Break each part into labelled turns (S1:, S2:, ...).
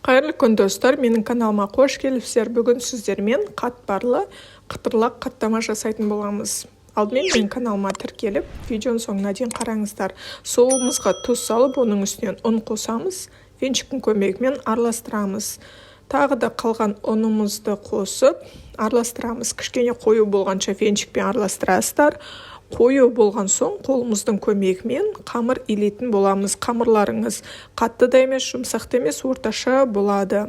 S1: Қайырлы күн достар, менің каналыма қош келіпсіздер. Бүгін сіздермен қатпарлы қытырлақ қаттама жасайтын боламыз. Алдымен менің каналыма тіркеліп, видеоның соңына дейін қараңыздар. Соуымызға тұз салып, оның үстінен ұн қосамыз, венчиктің көмегімен араластырамыз. Тағы да қалған ұнымызды қосып, араластырамыз. Кішкене қою болғанша венчикпен араластырасыздар. Қою болған соң қолымыздың көмегімен қамыр илейтін боламыз. Қамырларыңыз қатты да емес, жұмсақ та емес, орташа болады.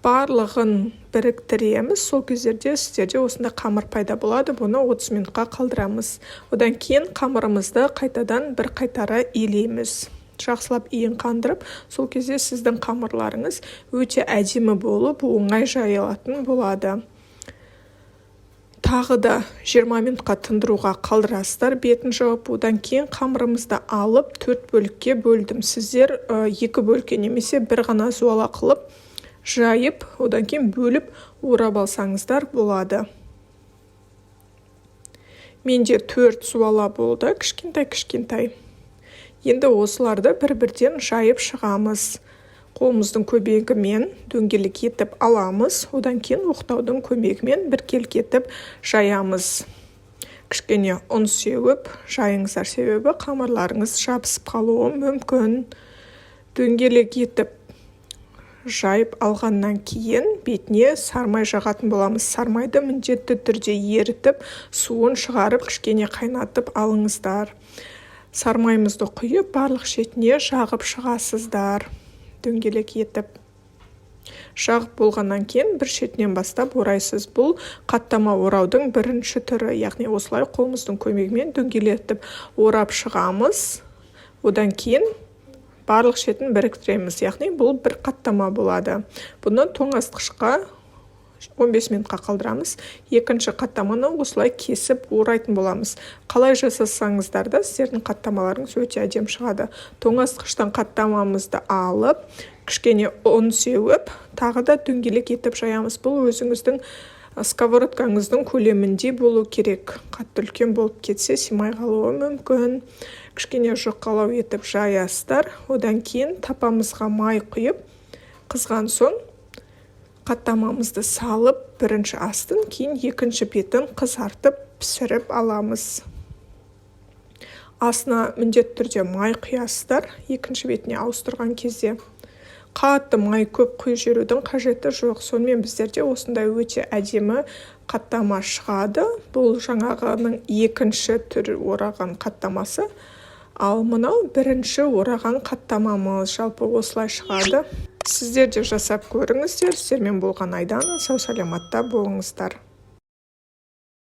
S1: Барлығын біріктіреміз. Сол кездерде сіздерде осында қамыр пайда болады. Бұны 30 минутқа қалдырамыз. Одан кейін қамырымызды қайтадан бір қайтара илейміз. Жақсылап иін қандырып, сол кезде сіздің қамырларыңыз өте әдемі болып, оңай жайылатын болады. Тағы да 20 минутқа тындыруға қалдырасыздар, бетін жауып. Одан кейін қамырымызды алып 4 бөлікке бөлдім. Сіздер 2 бөлікке немесе бір ғана зуала қылып жайып, одан кейін бөліп орап алсаңыздар болады. Менде 4 зуала болды, кішкентай. Енді осыларды бір-бірден жайып шығамыз. Қолымыздың көмегімен дөңгелек етіп аламыз, одан кейін оқтаудың көмегімен біркелкі етіп жаямыз. Кішкене ұн сеуіп жайыңыздар, себебі қамырларыңыз жабысып қалуы мүмкін. Дөңгелек етіп жайып алғаннан кейін бетіне сармай жағатын боламыз. Сармайды міндетті түрде ерітіп, суын шығарып, кішкене қайнатып алыңыздар. Сармаймызды құйып, барлық шетіне жағып шығасыздар. Дөңгелек етіп жағып болғаннан кейін бір шетінен бастап орайсыз. Бұл қаттама ораудың бірінші түрі, яғни осылай қолымыздың көмегімен дөңгелетіп орап шығамыз. Одан кейін барлық шетін біріктіреміз, яғни бұл бір қаттама болады. Бұны тоңазытқышқа 15 минутқа қалдырамыз. Екінші қаттаманы осылай кесіп орайтын боламыз. Қалай жасасаңыздар да сіздердің қаттамаларыңыз өте әдемі шығады. Тоңазытқыштан қаттамамызды алып, кішкене ұн сеуіп, тағы да дөңгелек етіп жаямыз. Бұл өзіңіздің сковородкаңыздың көлемінде болу керек. Қатты үлкен болып кетсе, симай қалуы мүмкін. Кішкене жұқалау етіп жаясыздар. Одан кейін тапамызға май құйып, қызған соң қаттамамызды салып, бірінші астын, кейін екінші бетін қызартып пісіріп аламыз. Астына міндетті түрде май құясыздар, екінші бетіне ауыстырған кезде. Қатты май көп құйып жіберудің қажеті жоқ. Сонымен біздерде осындай өте әдемі қаттама шығады. Бұл жаңағының екінші түрі ораған қаттамасы. Ал мынау бірінші ораған қаттамамыз, жалпы осылай шығады. Сіздер де жасап көріңіздер. Сіздермен болған айдан сау саламатта болыңыздар.